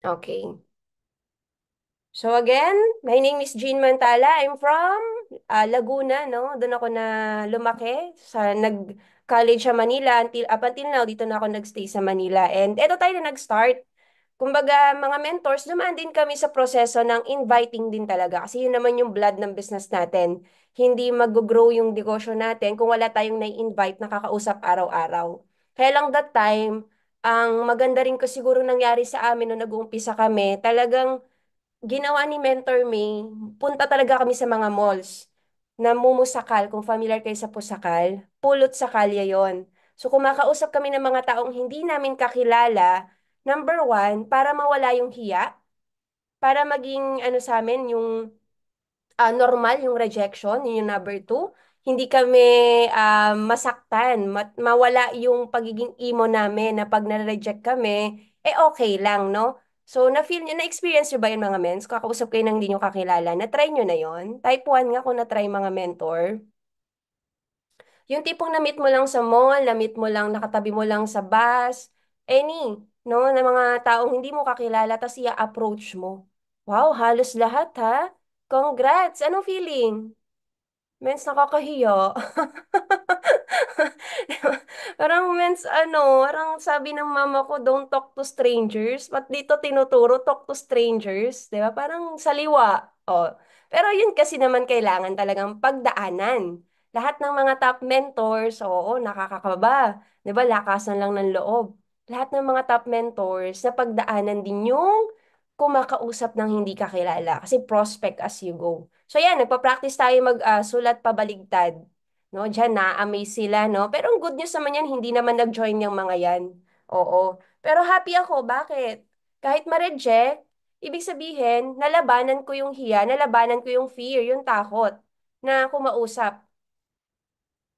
Okay. So again, my name is Jean Mantala. I'm from Laguna, no? Doon ako na lumaki sa nag-college sa Manila until up until now dito na ako nagstay sa Manila. And eto tayo na nag-start. Kumbaga, mga mentors, dumaan din kami sa proseso ng inviting din talaga. Kasi yun naman yung blood ng business natin. Hindi mag-grow yung negosyo natin kung wala tayong nai-invite na kakausap araw-araw. Kaya lang that time, ang maganda rin ko siguro nangyari sa amin nung nag-uumpisa kami, talagang ginawa ni Mentor May, punta talaga kami sa mga malls. Namumusakal, kung familiar kayo sa Pusakal, pulot sa kalye yon. So kumakausap kami ng mga taong hindi namin kakilala, number one, para mawala yung hiya, para maging ano sa amin, yung normal yung rejection, yun yung number two. Hindi kami masaktan, mawala yung pagiging emo namin na pag na-reject kami, eh okay lang, no? So, na-feel nyo, na-experience nyo ba yun mga mens? Kakausap kayo nang hindi nyo kakilala, na-try nyo na yon. Type 1 nga kung na-try mga mentor. Yung tipong na-meet mo lang sa mall, na-meet mo lang, nakatabi mo lang sa bus, any, no, na mga taong hindi mo kakilala, tapos i-approach mo. Wow, halos lahat ha. Congrats! Anong feeling? Mens, nakakahiya. Parang mens, parang sabi ng mama ko, don't talk to strangers. Ba't dito tinuturo, talk to strangers? Di ba? Parang saliwa. Oh. Pero yun kasi naman kailangan talagang pagdaanan. Lahat ng mga top mentors, oo, nakakakaba. Di ba? Lakasan lang ng loob. Lahat ng mga top mentors, na pagdaanan din yung kumakausap ng hindi kakilala. Kasi prospect as you go. So yan, nagpa-practice tayo mag-sulat pabaligtad. No, diyan na-amaze sila, no? Pero ang good news naman yan, hindi naman nag-join yung mga yan. Oo. Pero happy ako, bakit? Kahit ma-reject, ibig sabihin, nalabanan ko yung hiya, nalabanan ko yung fear, yung takot na kumausap.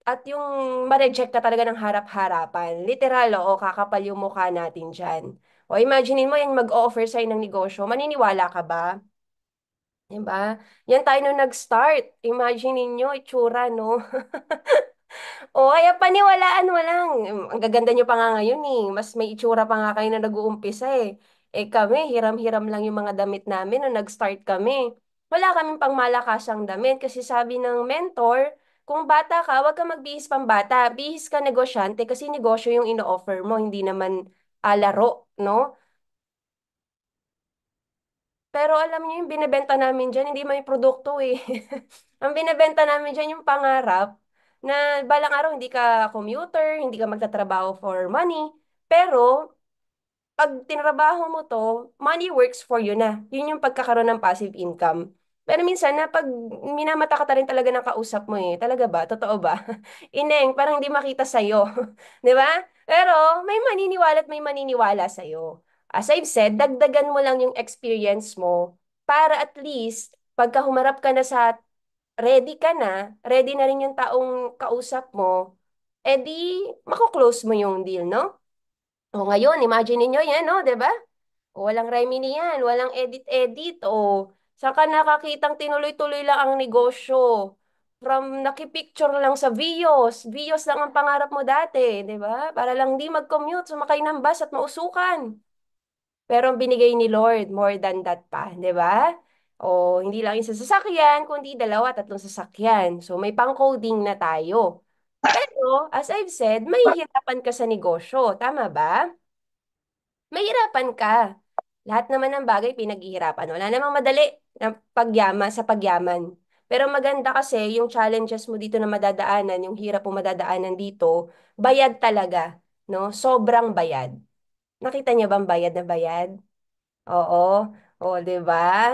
At yung ma-reject ka talaga ng harap-harapan. Literal, oo, kakapal yung mukha natin dyan. O imaginein mo yung mag-o-offer sa'yo ng negosyo, maniniwala ka ba? Diba? Yan tayo nung nag-start. Imagine ninyo, itsura, no? O, kaya paniwalaan mo lang. Ang gaganda nyo pa nga ngayon eh. Mas may itsura pa nga kayo na nag-uumpisa eh. Eh kami, hiram-hiram lang yung mga damit namin nung nag-start kami. Wala kaming pangmalakasang damit kasi sabi ng mentor, kung bata ka, wag ka magbihis pang bata. Bihis ka negosyante kasi negosyo yung ino-offer mo, hindi naman laro, no? Pero alam niyo yung binebenta namin dyan, hindi may produkto eh. Ang binebenta namin dyan yung pangarap na balang araw hindi ka commuter, hindi ka magtatrabaho for money. Pero pag tinrabaho mo to, money works for you na. Yun yung pagkakaroon ng passive income. Pero minsan na pag minamata ka rin talaga ng kausap mo eh. Talaga ba? Totoo ba? Ineng, parang hindi makita sa'yo. Di ba? Pero may maniniwala at may maniniwala sa'yo. As I've said, dagdagan mo lang yung experience mo para at least pagka humarap ka na sa ready na rin yung taong kausap mo, edi mako-close mo yung deal, no? O ngayon, imagine niyo yan, no? 'Di ba? Walang Remini yan, walang edit-edit. O, saan ka nakakitang tinuloy-tuloy lang ang negosyo? From nakipicture lang sa Vios. Vios lang ang pangarap mo dati, di ba? Para lang di mag-commute, sumakay ng bus at mausukan. Pero ang binigay ni Lord, more than that pa, di ba? O, hindi lang isa sasakyan, kundi dalawa, tatlong sasakyan. So, may pang-coding na tayo. Pero, as I've said, may hirapan ka sa negosyo. Tama ba? Mahirapan ka. Lahat naman ng bagay pinaghihirapan. Wala namang madali na pagyama sa pagyaman. Pero maganda kasi yung challenges mo dito na madadaanan, yung hirap mo madadaanan dito, bayad talaga, no? Sobrang bayad. Nakita niyo bang bayad na bayad? Oo. O, 'di ba?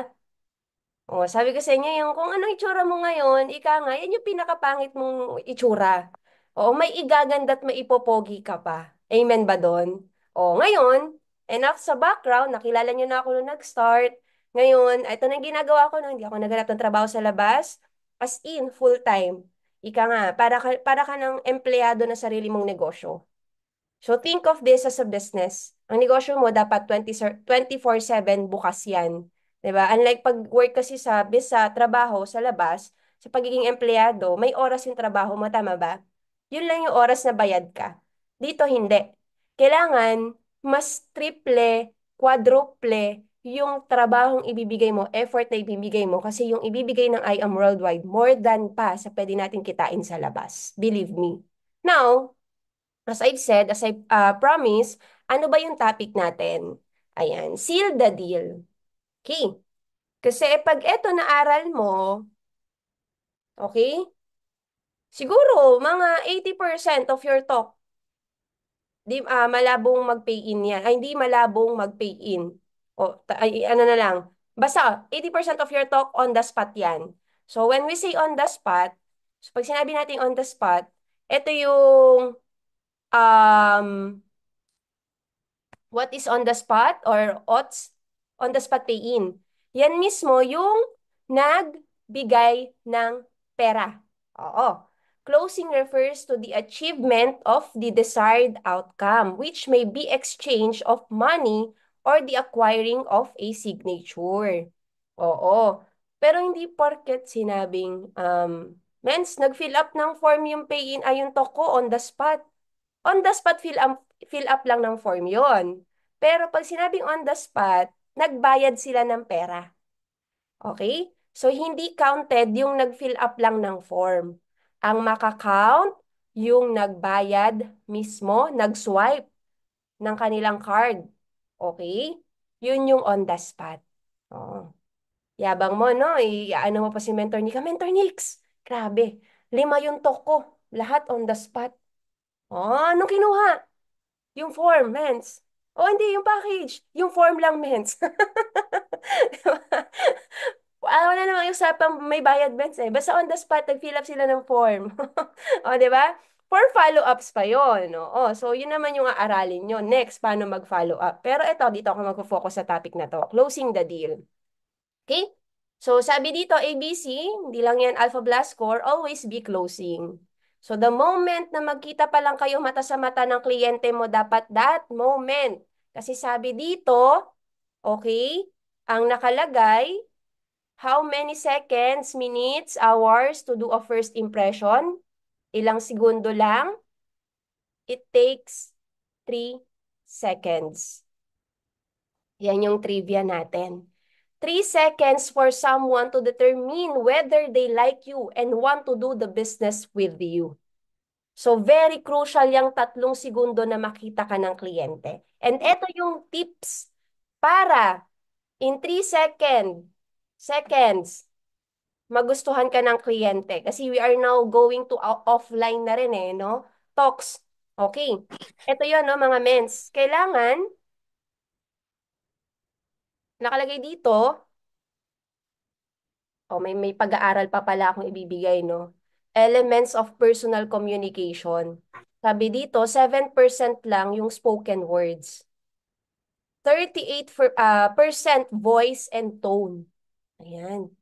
O, sabi ko sa inyo, yung kung ano itsura mo ngayon, ika nga, yan yung pinakapangit mong itsura. Oo, may igaganda at may ipopogi ka pa. Amen ba doon? O, ngayon, enough sa background, nakilala niyo na ako nung nag-start. Ngayon, ito na yung ginagawa ko, no? Hindi ako naghanap ng trabaho sa labas. As in, full-time. Ika nga, para ka ng empleyado na sarili mong negosyo. So think of this as a business. Ang negosyo mo dapat 24/7 bukas yan. 'Di ba? Unlike pag-work kasi sa trabaho, sa labas, sa pagiging empleyado, may oras yung trabaho mo, tama ba? Yun lang yung oras na bayad ka. Dito hindi. Kailangan mas triple quadruple yung trabahong ibibigay mo, effort na ibibigay mo, kasi yung ibibigay ng I Am Worldwide, more than pa sa pwede natin kitain sa labas. Believe me. Now, as I've said, as I promised, ano ba yung topic natin? Ayan, seal the deal. Okay. Kasi pag eto naaral mo, okay, siguro mga 80% of your talk, di, malabong mag-pay in yan. Ay, hindi malabong mag-pay in. O, ay, ano na lang. Basta, 80% of your talk on the spot yan. So, when we say on the spot, so pag sinabi natin on the spot, ito yung um, what is on the spot or odds on the spot pay-in. Yan mismo yung nagbigay ng pera. Oo. Closing refers to the achievement of the desired outcome, which may be exchange of money or the acquiring of a signature. Oo. Pero hindi porket sinabing, Mens, nag-fill up ng form yung pay-in ay yung toko on the spot. On the spot fill up lang ng form yon. Pero pag sinabing on the spot, nagbayad sila ng pera. Okay? So, hindi counted yung nag-fill up lang ng form. Ang makakount, yung nagbayad mismo, nag-swipe ng kanilang card. Okay? Yun yung on the spot. Oh. Yabang mo, no? Ano mo pa si Mentor Nick. Mentor Nix, grabe. 5 yung toko. Lahat on the spot. Oh, anong kinuha? Yung form, mens. O hindi, yung package. Yung form lang, mens. Wala namang usapang may bayad, mens eh. Basta on the spot, nag-fill up sila ng form. O, di ba? For follow-ups pa yon. Oo, so yun naman yung aaralin nyo. Next, paano mag-follow up. Pero ito, dito ako mag-focus sa topic na to. Closing the deal. Okay? So, sabi dito, ABC, hindi lang yan Alpha Blast Score, always be closing. So, the moment na magkita pa lang kayo mata sa mata ng kliyente mo, dapat that moment. Kasi sabi dito, okay, ang nakalagay, how many seconds, minutes, hours to do a first impression? Ilang segundo lang? It takes 3 seconds. Yan yung trivia natin. 3 seconds for someone to determine whether they like you and want to do the business with you. So, very crucial yung 3 segundo na makita ka ng kliyente. And eto yung tips para in 3 seconds, magustuhan ka ng kliyente. Kasi we are now going to offline na rin eh, no? Talks. Okay. Ito yun, no, mga mens. Kailangan, nakalagay dito, may pag-aaral pa pala akong ibibigay, no? Elements of personal communication. Sabi dito, 7% lang yung spoken words. 38% voice and tone. Ayan.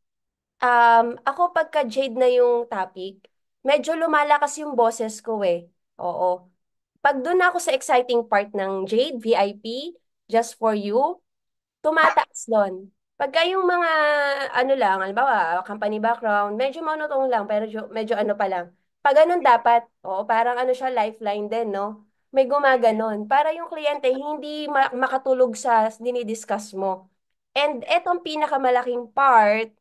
Ako pagka Jade na yung topic, medyo lumalakas yung boses ko eh. Oo. Pag doon ako sa exciting part ng Jade, VIP, Just for You, tumataas doon. Pagka yung mga, ano lang, halimbawa, company background, medyo monotone lang, pero medyo ano pa lang. Pag ganun dapat, oo, parang ano siya, lifeline din, no? May gumaganon. Para yung kliyente hindi makatulog sa dinidiscuss mo. And etong pinakamalaking part,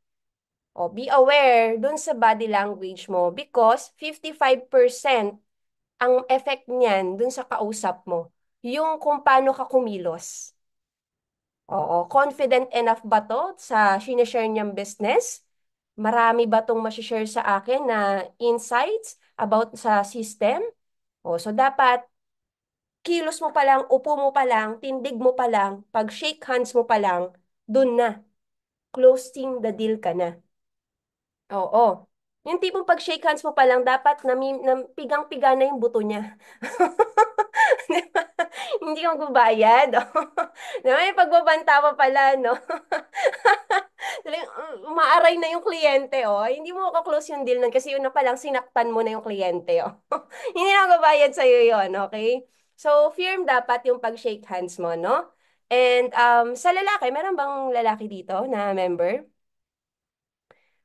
be aware dun sa body language mo because 55% ang effect niyan dun sa kausap mo. Yung kung paano ka kumilos. Oo, confident enough ba to sa sinishare niyang business? Marami ba tong masishare sa akin na insights about sa system? O, so dapat kilos mo pa lang, upo mo pa lang, tindig mo pa lang, pag shake hands mo pa lang, dun na, closing the deal ka na. Oo. Yung tipong pag shake hands mo pa lang, dapat pigang-piga na yung buto niya. Di ba? Hindi ka magbabayad. Di ba? May pagbabanta pa pala, no? Umaaray na yung kliyente, oh. Hindi mo ka-close yung deal nun kasi yun na palang sinaktan mo na yung kliyente, oh. Hindi na magbabayad sa'yo yun, okay? So, firm dapat yung pag-shake hands mo, no? And sa lalaki, meron bang lalaki dito na member?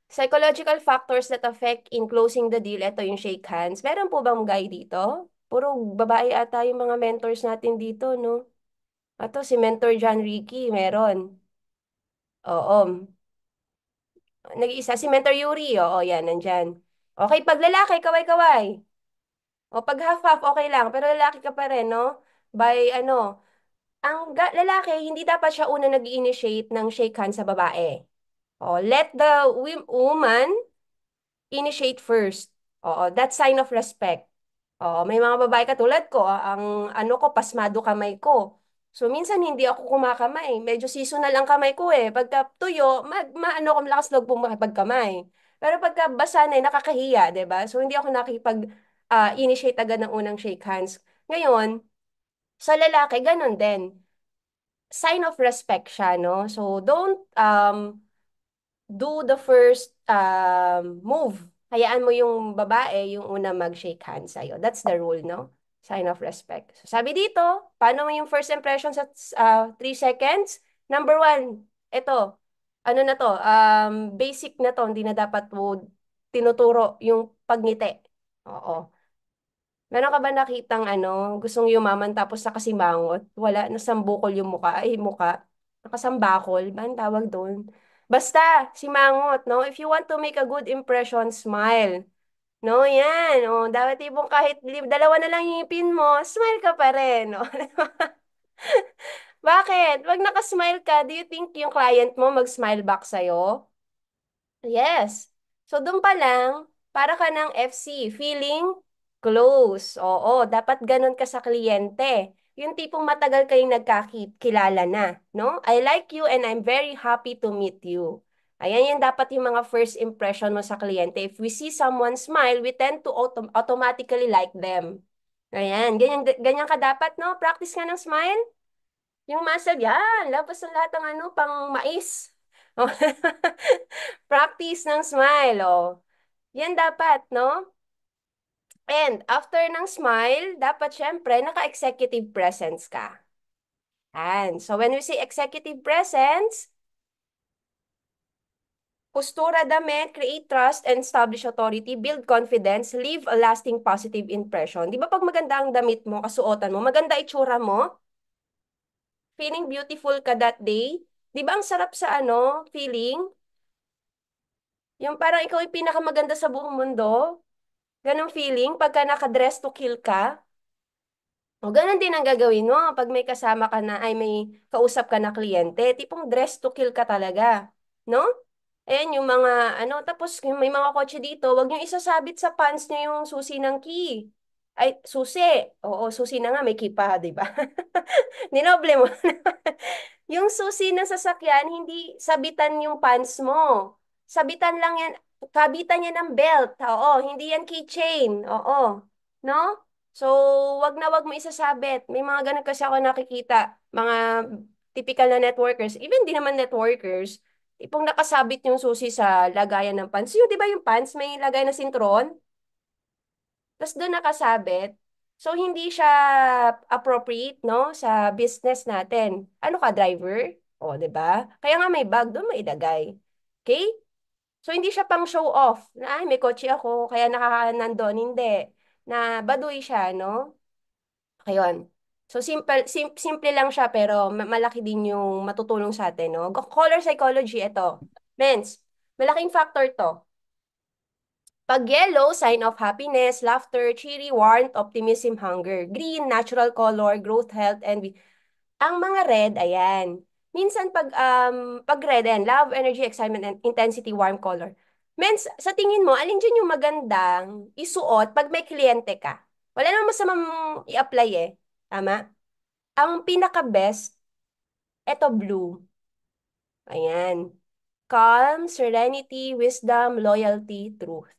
Psychological factors that affect in closing the deal, ito yung shake hands. Meron po bang guy dito? Puro babae ata yung mga mentors natin dito, no? Ato, si Mentor John Ricky, meron. Oo. Nag-iisa, si Mentor Yuri, oo, yan, nandyan. Okay, pag lalaki, kaway-kaway. O pag half-half, okay lang. Pero lalaki ka pa rin, no? By ano, lalaki, hindi dapat siya una nag-initiate ng shake hand sa babae. O, let the woman initiate first. Oo, that's sign of respect. Oo, may mga babae katulad ko, ang ano ko, pasmado kamay ko. So, minsan hindi ako kumakamay. Medyo seasonal ang kamay ko eh. Pagka tuyo, maano ko malakas loob po makipagkamay. Pero pagka basa na, nakakahiya, 'di ba? So, hindi ako initiate agad ng unang shake hands. Ngayon, sa lalaki, ganun din. Sign of respect siya, no? So, don't do the first move. Hayaan mo yung babae yung una mag-shake hands sa'yo. That's the rule, no? Sign of respect. So, sabi dito, paano mo yung first impression sa 3 seconds? Number one, ito, ano na to, basic na to, hindi na dapat mo tinuturo yung pagngiti. Oo. Meron ka ba nakitang gustong yumaman tapos nakasimangot? Wala, nasambukol yung muka. Nakasambakol, ba ang tawag doon? Basta, simangot, no? If you want to make a good impression, smile. No, yan. O, dapat ibong kahit dalawa na lang yung ngipin mo, smile ka pa rin. No? Bakit? Pag nakasmile ka, do you think yung client mo mag-smile back sa'yo? Yes. So, doon pa lang, para ka ng FC, feeling close. Oo, dapat ganun ka sa kliyente. Yung tipong matagal kayong nagkakilala na, no? I like you and I'm very happy to meet you. Ayan, yan dapat yung mga first impression mo sa kliyente. If we see someone smile, we tend to automatically like them. Ayan, ganyan ka dapat, no? Practice ka ng smile. Yung muscle, yan, labas ng lahat ng pang mais. Practice ng smile, oh. Yan dapat, no? And after ng smile, dapat syempre naka-executive presence ka. And so when we say executive presence, postura, damit, create trust and establish authority, build confidence, leave a lasting positive impression. Di ba pag maganda ang damit mo, kasuotan mo, maganda itsura mo, feeling beautiful ka that day, di ba ang sarap sa feeling? Yung parang ikaw yung pinakamaganda sa buong mundo. Ganong feeling pagka naka-dress to kill ka. O ganun din ang gagawin mo pag may kasama ka na, ay may kausap ka na kliyente. Tipong dress to kill ka talaga. No? Ayan yung mga tapos yung may mga kotse dito, wag niyo isasabit sa pants niyo yung susi ng key. Ay, susi. Oo, susi na nga, may key pa, di ba? Ninoble mo. Yung susi ng sasakyan, hindi sabitan yung pants mo. Sabitan lang yan, kabitan yan ng belt. Oo, hindi yan keychain. Oo. No? So, wag mo isasabit. May mga ganun kasi ako nakikita. Mga typical na networkers. Even di naman networkers. Tipong nakasabit yung susi sa lagayan ng pants. Yung, di ba yung pants may lagay na sintron? Tapos doon nakasabit. So, hindi siya appropriate, no, sa business natin. Ano ka, driver? O, di ba? Kaya nga may bag doon mailagay. Okay? So, hindi siya pang show off. Na, ay, may kotse ako, kaya nandun. Hindi. Na baduy siya, no? Ayun. So, simple lang siya, pero malaki din yung matutulong sa atin, no? Color psychology, ito. Men's, malaking factor to. Pag yellow, sign of happiness, laughter, cheery, warmth, optimism, hunger. Green, natural color, growth, health, and ang mga red, ayan. Minsan pag red, ayan, love, energy, excitement, and intensity, warm color. Mens, sa tingin mo, alin dyan yung magandang isuot pag may kliyente ka? Wala namang masamang i-apply eh. Tama? Ang pinaka-best, eto blue. Ayan. Calm, serenity, wisdom, loyalty, truth.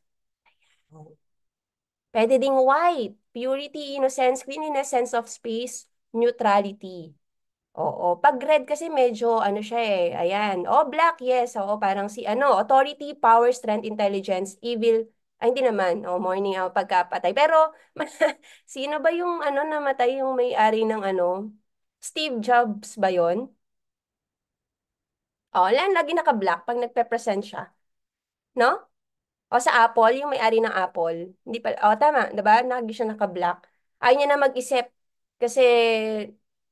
Pwede ding white, purity, innocence, cleanliness, sense of space, neutrality. Oo. Pag red kasi medyo siya eh. Ayan. Oh, black, yes. Oo, parang si authority, power, strength, intelligence, evil. Ay, hindi naman. Oh, morning pagkapatay. Pero, sino ba yung namatay yung may-ari ng Steve Jobs ba yon? Oh, lagi naka-black pag nagpe-present siya. No? O sa Apple, yung may-ari ng Apple. Hindi pa, tama, 'di ba? Lagi siya naka-black. Ayaw niya na mag-isip kasi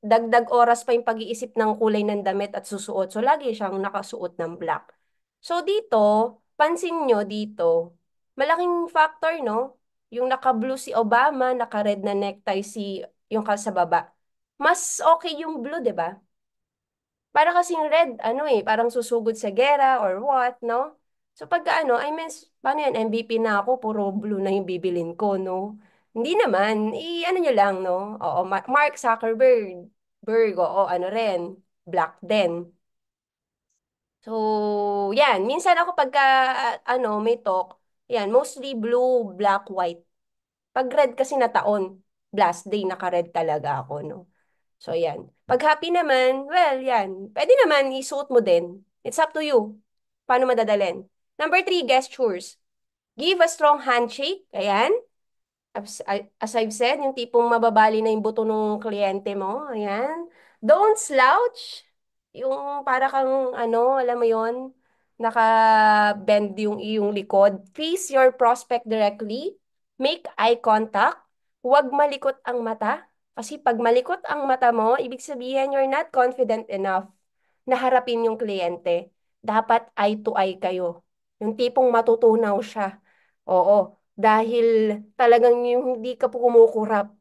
dagdag oras pa yung pag-iisip ng kulay ng damit at susuot. So, lagi siyang nakasuot ng black. So, dito, pansin nyo dito, malaking factor, no? Yung naka-blue si Obama, naka-red na necktie si yung sa baba. Mas okay yung blue, di ba? Para kasing red, ano eh, parang susugod sa gera or what, no? So pagka ano, I mean, paano yan, MVP na ako, puro blue na yung bibilin ko, no? Hindi naman, ano nyo lang, no? Oo, Mark Zuckerberg, oo, ano rin, black din. So, yan, minsan ako pagka, ano, may talk, yan, mostly blue, black, white. Pag red kasi na taon, last day, naka-red talaga ako, no? So, yan. Pag happy naman, well, yan. Pwede naman isuot mo din. It's up to you. Paano madadalhin? Number three, gestures. Give a strong handshake. Ayan. As I've said, yung tipong mababali na yung buto ng kliyente mo. Ayan. Don't slouch. Yung para kang, ano, alam mo yon, naka-bend yung iyong likod. Face your prospect directly. Make eye contact. Huwag malikot ang mata. Kasi pag malikot ang mata mo, ibig sabihin you're not confident enough na harapin yung kliyente. Dapat eye to eye kayo. Yung tipong matutunaw siya. Oo. Dahil talagang yung hindi ka po kumukurap,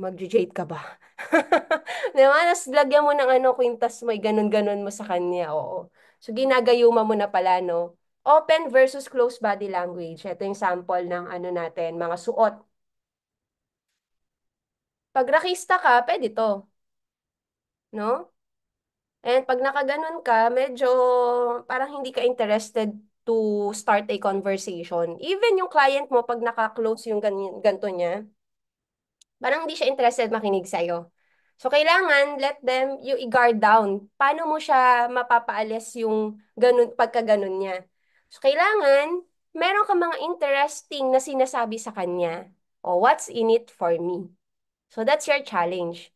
mag-jade ka ba? Di ba? Tapos lagyan mo ng ano, kwintas mo, ganun-ganun mo sa kanya, oo. So, ginagayuma mo na pala, no? Open versus closed body language. Ito yung sample ng ano natin, mga suot. Pag rakista ka, pwede to, no? And pag nakaganon ka, medyo parang hindi ka interested to start a conversation. Even yung client mo, pag naka-close yung ganito niya, parang hindi siya interested makinig sa'yo. So, kailangan let them, you i-guard down. Paano mo siya mapapaalis yung ganun, pagka ganun niya? So, kailangan, meron ka mga interesting na sinasabi sa kanya. O, what's in it for me? So, that's your challenge.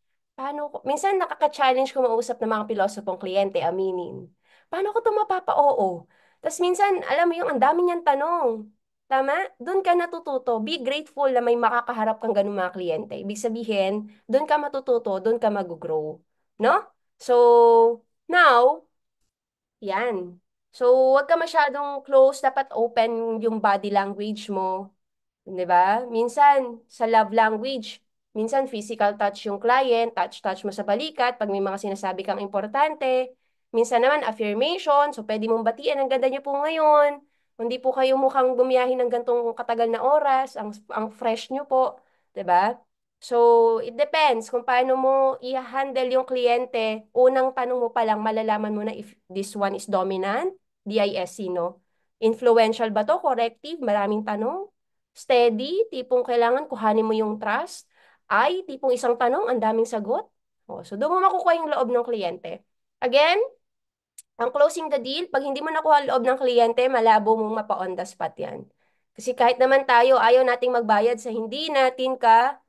Minsan nakaka-challenge ko mausap ng mga pilosopong kliyente, aminin. Paano ko ito mapapa-oo? Tapos minsan, alam mo yung ang dami niyang tanong. Tama? Doon ka natututo. Be grateful na may makakaharap kang ganung mga kliyente. Ibig sabihin, doon ka matututo, doon ka mag-grow. No? So, now, yan. So, wag ka masyadong close. Dapat open yung body language mo. 'Di ba? Minsan, sa love language, minsan physical touch yung client, touch-touch mo sa balikat pag may mga sinasabi kang importante. Minsan naman, affirmation. So, pwede mong batiin, ang ganda niyo po ngayon. Hindi po kayo mukhang bumiyahin ng gantong katagal na oras. Ang fresh niyo po. 'Di ba? So, it depends kung paano mo i-handle yung kliyente. Unang tanong mo pa lang, malalaman mo na if this one is dominant, DISC, no? Influential ba to? Corrective? Maraming tanong? Steady, tipong kailangan kuhanin mo yung trust. Ay, tipong isang tanong, ang daming sagot. O, so, doon mo makukuha yung loob ng kliyente. Again, ang closing the deal, pag hindi mo nakuha ang loob ng kliyente, malabo mong mapa-on the spot yan. Kasi kahit naman tayo, ayaw nating magbayad sa hindi natin ka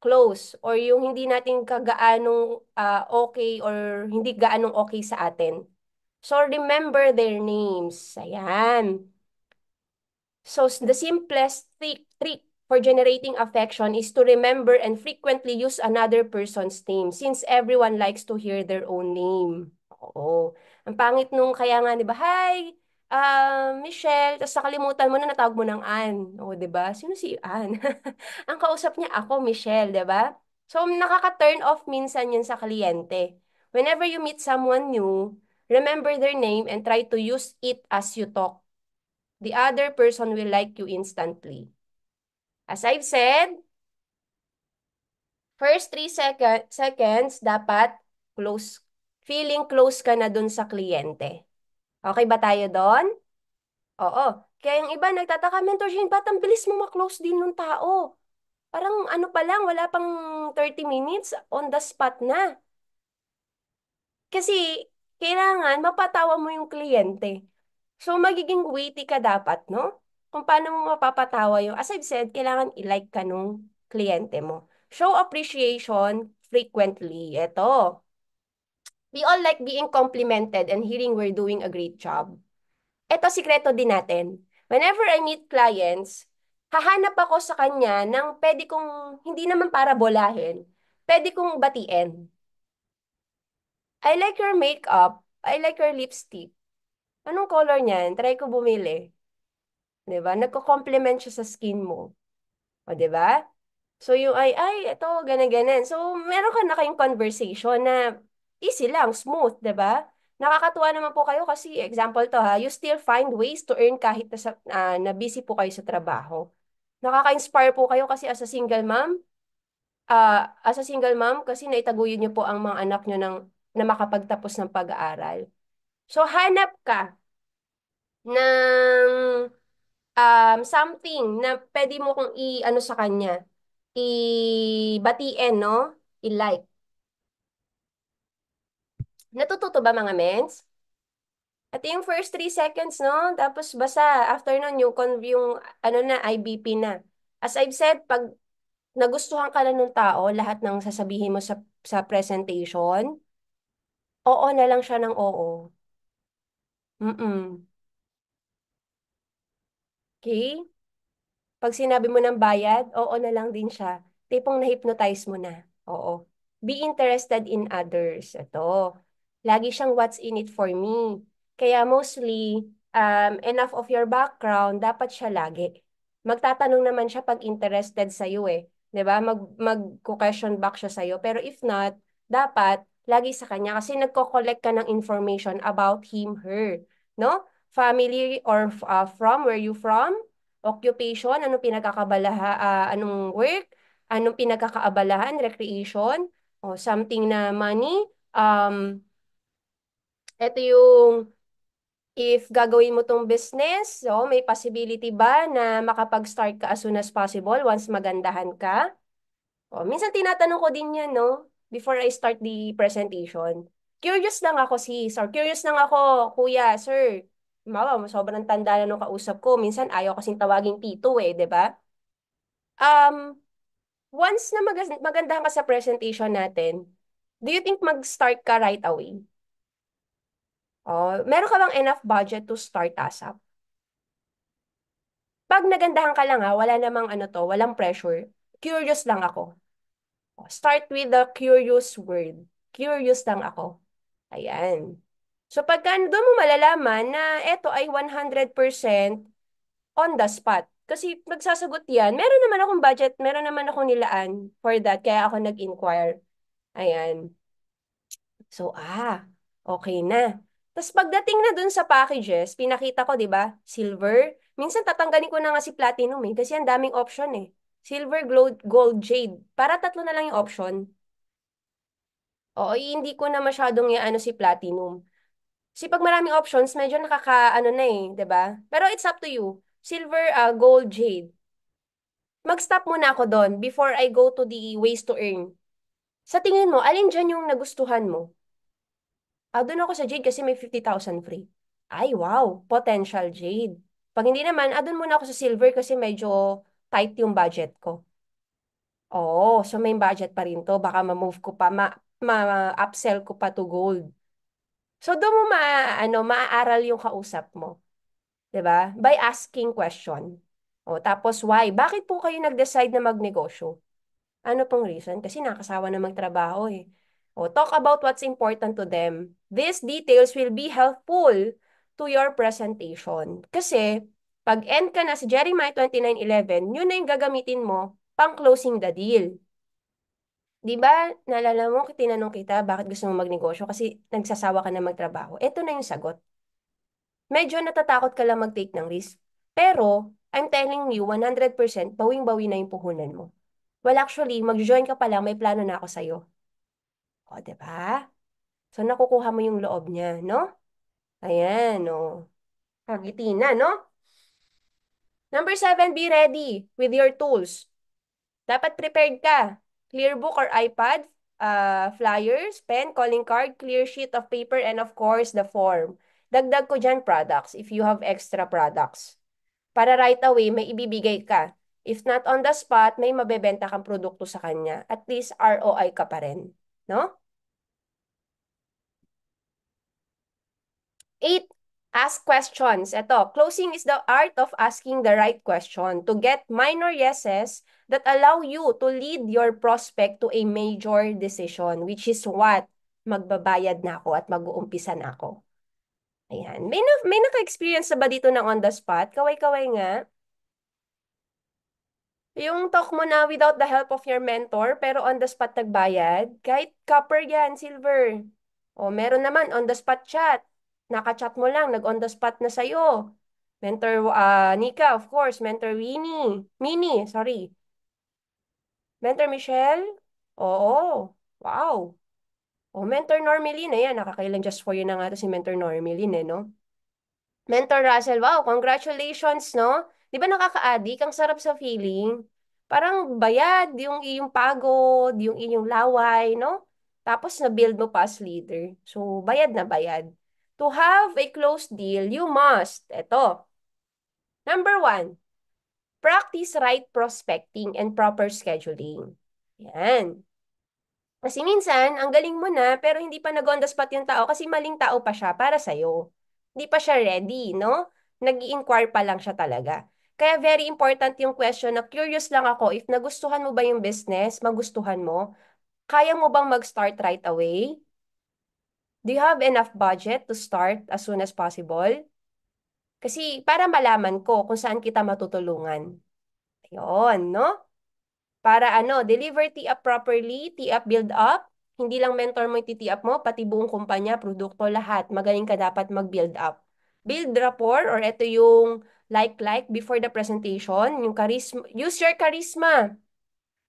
close or yung hindi natin kagaanong okay or hindi gaanong okay sa atin. So, remember their names. Ayan. So, the simplest trick for generating affection is to remember and frequently use another person's name since everyone likes to hear their own name. Oo. Ang pangit nung kaya nga, di ba? Hi, Michelle. Tapos nakalimutan mo na natawag mo ng Ann. O, di ba? Sino si Ann? Ang kausap niya ako, Michelle, di ba? So, nakaka-turn off minsan yun sa kliyente. Whenever you meet someone new, remember their name and try to use it as you talk. The other person will like you instantly. As I've said, first 3 seconds, dapat close, feeling close ka na dun sa kliyente. Okay ba tayo doon? Oo. Kaya yung iba nagtataka, Mentor Shane, ba't ang bilis mo ma-close din nung tao? Parang ano pa lang, wala pang 30 minutes, on the spot na. Kasi kailangan mapatawa mo yung kliyente. So, magiging witty ka dapat, no? Kung paano mo mapapatawa yung, as I've said, kailangan i-like ka nung kliyente mo. Show appreciation frequently. Ito. We all like being complimented and hearing we're doing a great job. Ito, sikreto din natin. Whenever I meet clients, hahanap ako sa kanya ng pwede kong, hindi naman para bolahin. pwede kong batiin. I like your makeup. I like your lipstick. Anong color niyan? Try ko bumili. 'Di ba? Nagko-complement siya sa skin mo. O, 'di ba? So, yung ito, ganyan-ganyan. So, meron ka na kayong conversation na easy lang, smooth, 'di ba? Nakakatuwa naman po kayo kasi, example to ha, you still find ways to earn kahit na busy po kayo sa trabaho. Nakaka-inspire po kayo kasi as a single mom, kasi naitaguyod niyo po ang mga anak niyo na makapagtapos ng pag-aaral. So, hanap ka ng something na pwede mo kung i-ano sa kanya, i-batiin, no? I-like. Natututo ba mga mens? At yung first 3 seconds, no? Tapos basta, after nun, yung ano na, IBP na. As I've said, pag nagustuhan ka na nung tao, lahat ng sasabihin mo sa presentation, oo na lang siya ng oo. Mm-mm. Okay? Pag sinabi mo ng bayad, oo na lang din siya. Tipong na-hypnotize mo na. Oo. Be interested in others. Ito. Lagi siyang what's in it for me. Kaya mostly, enough of your background, dapat siya lagi. Magtatanong naman siya pag interested sa'yo eh. 'Di ba? Mag-question back siya sa'yo. Pero if not, dapat lagi sa kanya kasi nagko-collect ka ng information about him, her. No? Family or from, where you from? Occupation, anong work, anong pinagkakaabalahan, recreation, o something na money. Ito yung if gagawin mo tong business, so may possibility ba na makapag-start ka as soon as possible once magandahan ka? O, minsan tinatanong ko din yan, no? Before I start the presentation. Curious lang ako, sis, or curious lang ako, kuya, sir. Sobrang tanda na nung kausap ko. Minsan ayaw kasing tawaging tito eh, 'di ba? Um, Once na magandahan ka sa presentation natin, do you think mag-start ka right away? Meron ka bang enough budget to start ASAP? Pag nagandahan ka lang ha, wala namang ano to, walang pressure. Curious lang ako. Start with the curious word. Curious lang ako. Ayan. So pagka doon mo malalaman na eto ay 100% on the spot. Kasi magsasagot yan, meron naman akong budget, meron naman akong nilaan for that, kaya ako nag-inquire. Ayan. So, okay na. Tapos pagdating na dun sa packages, pinakita ko, di ba? Silver. Minsan tatanggalin ko na nga si platinum eh, kasi ang daming option eh. Silver, gold, jade. Para tatlo na lang yung option. Oo, hindi ko na masyadong ano si platinum. Kasi pag maraming options, medyo ano na eh, di ba? Pero it's up to you. Silver, gold, jade. Mag-stop muna ako doon before I go to the ways to earn. Sa tingin mo, alin dyan yung nagustuhan mo? Doon ako sa Jade kasi may 50,000 free. Ay, wow. Potential Jade. Pag hindi naman, doon muna ako sa Silver kasi medyo tight yung budget ko. Oo, so may budget pa rin to. Baka ma-move ko pa, ma-upsell ko pa to Gold. So doon mo maaaral yung kausap mo. 'Di ba? By asking question. Tapos why? Bakit po kayo nag-decide na magnegosyo? Ano pong reason? Kasi nakasawa na magtrabaho eh. Talk about what's important to them. These details will be helpful to your presentation. Kasi, pag end ka na sa Jeremiah 29:11, yun na yung gagamitin mo pang closing the deal. Di ba, naalala mo, tinanong kita, bakit gusto mo magnegosyo? Kasi nagsasawa ka na magtrabaho. Ito na yung sagot. Medyo natatakot ka lang mag-take ng risk. Pero, I'm telling you, 100% bawing-bawi na yung puhunan mo. Well, actually, mag-join ka pa lang, may plano na ako sa'yo. O, di ba? So, nakukuha mo yung loob niya, no? Ayan, no? Kagiti na, no? Number 7, be ready with your tools. Dapat prepared ka. Clear book or iPad, flyers, pen, calling card, clear sheet of paper, and of course, the form. Dagdag ko dyan products if you have extra products. Para right away, may ibibigay ka. If not on the spot, may mabebenta kang produkto sa kanya. At least ROI ka pa rin. No? 8, Ask questions. Ito, closing is the art of asking the right question to get minor yeses that allow you to lead your prospect to a major decision, which is what? Magbabayad na ako at mag-uumpisa na ako. Ayan. May naka-experience na ba dito ng on the spot? Kaway-kaway nga. Yung talk mo na without the help of your mentor, pero on the spot nagbayad, kahit copper yan, silver. O meron naman on the spot chat. Naka-chat mo lang, nag-on the spot na sa'yo. Mentor Nika, of course. Mentor Winnie. Minnie, sorry. Mentor Michelle? Oo. Wow. O Mentor Normeline, ayan, nakakailan just for you na nga to si Mentor Normeline, eh, no? Mentor Russell, wow, congratulations, no? Di ba nakaka-addict? Ang sarap sa feeling. Parang bayad yung iyong pagod, yung iyong laway, no? Tapos na-build mo pa as leader. So, bayad na bayad. To have a close deal, you must. Ito. Number one, practice right prospecting and proper scheduling. Yan. Kasi minsan, ang galing mo na, pero hindi pa nag-on the spot yung tao kasi maling tao pa siya para sa'yo. Hindi pa siya ready, no? Nag-i-inquire pa lang siya talaga. Kaya very important yung question na curious lang ako if nagustuhan mo ba yung business, magustuhan mo, kaya mo bang mag-start right away? Do you have enough budget to start as soon as possible? Kasi para malaman ko kung saan kita matutulungan. Ayun, no? Para ano, deliver tee up properly, tee up build up. Hindi lang mentor mo yung tee up mo, pati buong kumpanya, produkto, lahat. Magaling ka dapat mag-build up. Build rapport, or ito yung like before the presentation, yung charisma, use your charisma.